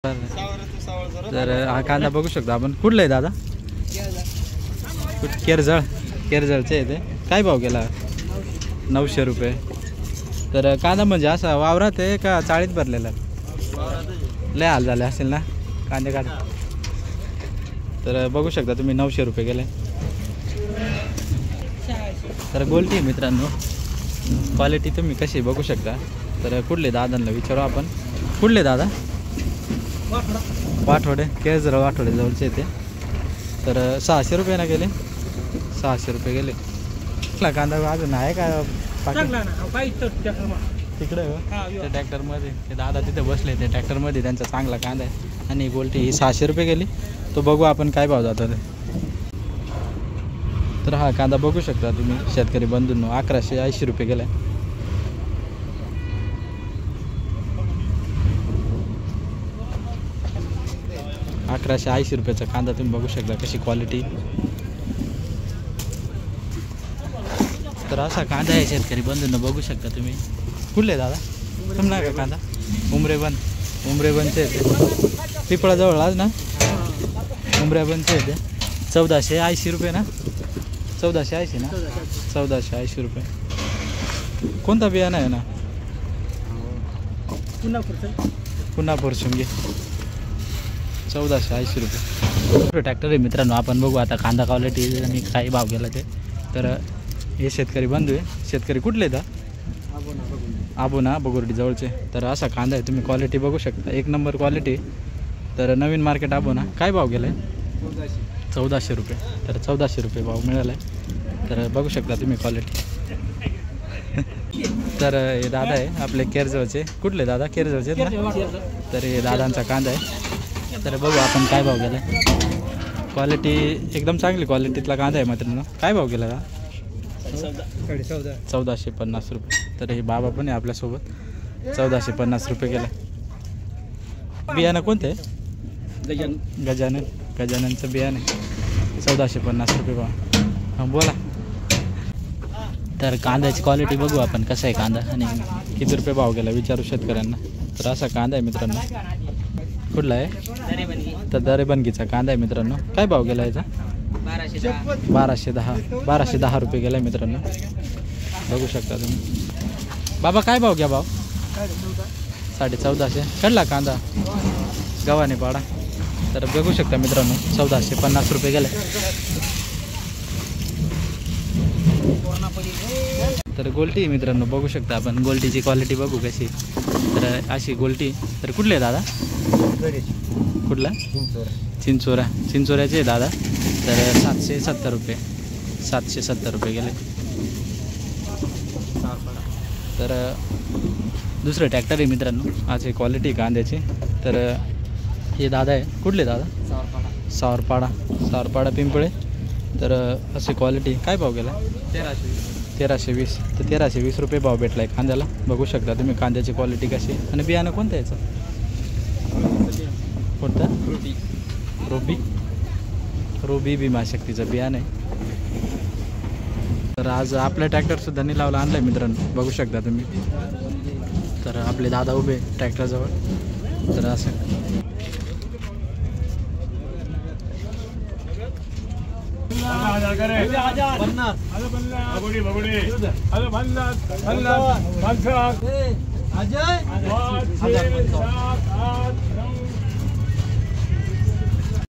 तर हा कांदा बघू शकतो आपण. कुठला आहे दादा? केरजळ. केरजळचे आहे ते. काय भाव गेला? 900 रुपये. तर कांदा म्हणजे असा वावरात आहे का चाळीत भरलेला? लय हाल झाले असेल ना कांदे काढ. तर बघू शकता तुम्ही 900 रुपये गेले. तर गोल्टी मित्रांनो, क्वालिटी तुम्ही कशी बघू शकता. तर कुठले दादांना विचारू आपण. कुठले दादा? वाठोडे. केळझर वाठोडे जवळचे येते. तर 600 रुपयाला गेले. 600 रुपये गेले. कांदा अजून आहे का तिकडे? त्या ट्रॅक्टरमध्ये ते दादा तिथे बसले. ते ट्रॅक्टरमध्ये त्यांचा चांगला कांदा आहे. आणि गोल्टी ही 600 रुपये गेली. तो बघू आपण काय भाव जातो ते. तर हा कांदा बघू शकता तुम्ही शेतकरी बंधूंनो, 1180 रुपये गेला. ₹1180 कांदा तुम्ही बघू शकता कशी क्वालिटी. तर असा कांदा आहे शेतकरी बंधूंनो, बघू शकता तुम्ही. कुठले दादा तुम्हाला का कांदा? उमरेबनचे येते. पिपळाजवळ आज ना उमरेबनचे येते. 1480 रुपये ना? 1480 ना? 1480 रुपये. कोणता बियाणं आहे ना? पुन्हा फुरसुंगी. 1480 रुपये ट्रॅक्टर आहे मित्रांनो. आपण बघू आता कांदा क्वालिटी आणि काय भाव गेला ते. तर हे शेतकरी बंधू आहे. शेतकरी कुठले आहेत? आबोना बगुर्डी जवळचे. तर असा कांदा आहे तुम्ही क्वालिटी बघू शकता. एक नंबर क्वालिटी. तर नवीन मार्केट आबोना. काय भाव गेला आहे? 1400 रुपये. तर 1400 रुपये भाव मिळाला आहे. तर बघू शकता तुम्ही क्वालिटी. तर हे दादा आहे आपले केरजळचे. कुठले दादा? केरजळचे ना? तर हे दादांचा कांदा आहे. तर बघू आपण काय भाव गेला. क्वालिटी एकदम चांगली क्वालिटीतला कांदा आहे मित्रांनो. काय भाव गेला का? 1450 रुपये. तर हे बाबा पण आहे आपल्यासोबत. 1450 रुपये गेला. बियाणं कोणतं आहे? गजाननचं बियाणं आहे. 1450 रुपये भाव. हां बोला. तर कांद्याची क्वालिटी बघू आपण कसं आहे कांदा आणि किती रुपये भाव गेला विचारू शेतकऱ्यांना. तर असा कांदा आहे मित्रांनो. कुठला आहे? तर दरेबनगीचा कांदा आहे मित्रांनो. काय भाव गेला याचा? 1210 रुपये गेला मित्रांनो. बघू शकता तुम्ही. बाबा काय भाव घ्या? भाव 1450. कळला कांदा गव्हाने पाडा. तर बघू शकता मित्रांनो 1450 रुपये गेले. तर गोल्टी मित्रांनो बघू शकता आपण. गोल्टीची क्वालिटी बघू कशी. तर अशी गोल्टी. तर कुठले आहे दादा? कुठला? चिंचोऱ्याचे आहे दादा. तर 770 रुपये. 770 रुपये गेले. तर दुसरं ट्रॅक्टर आहे मित्रांनो. अशी क्वालिटी कांद्याची. तर हे दादा आहे. कुठले दादा? सावरपाडा पिंपळे. तर अशी क्वालिटी. काय भाव गेला? 1320. तर 1320 रुपये भाव भेटला आहे कांद्याला. बघू शकता तुम्ही कांद्याची क्वालिटी कशी. आणि बियाणं कोणतं याचं? कोणतं? रोबी भीमाशक्तीचं बियाणं आहे. तर आज आपला ट्रॅक्टरसुद्धा निलावला आणला आहे मित्रांनो. बघू शकता तुम्ही. तर आपले दादा उभे ट्रॅक्टरजवळ. तर असं अजय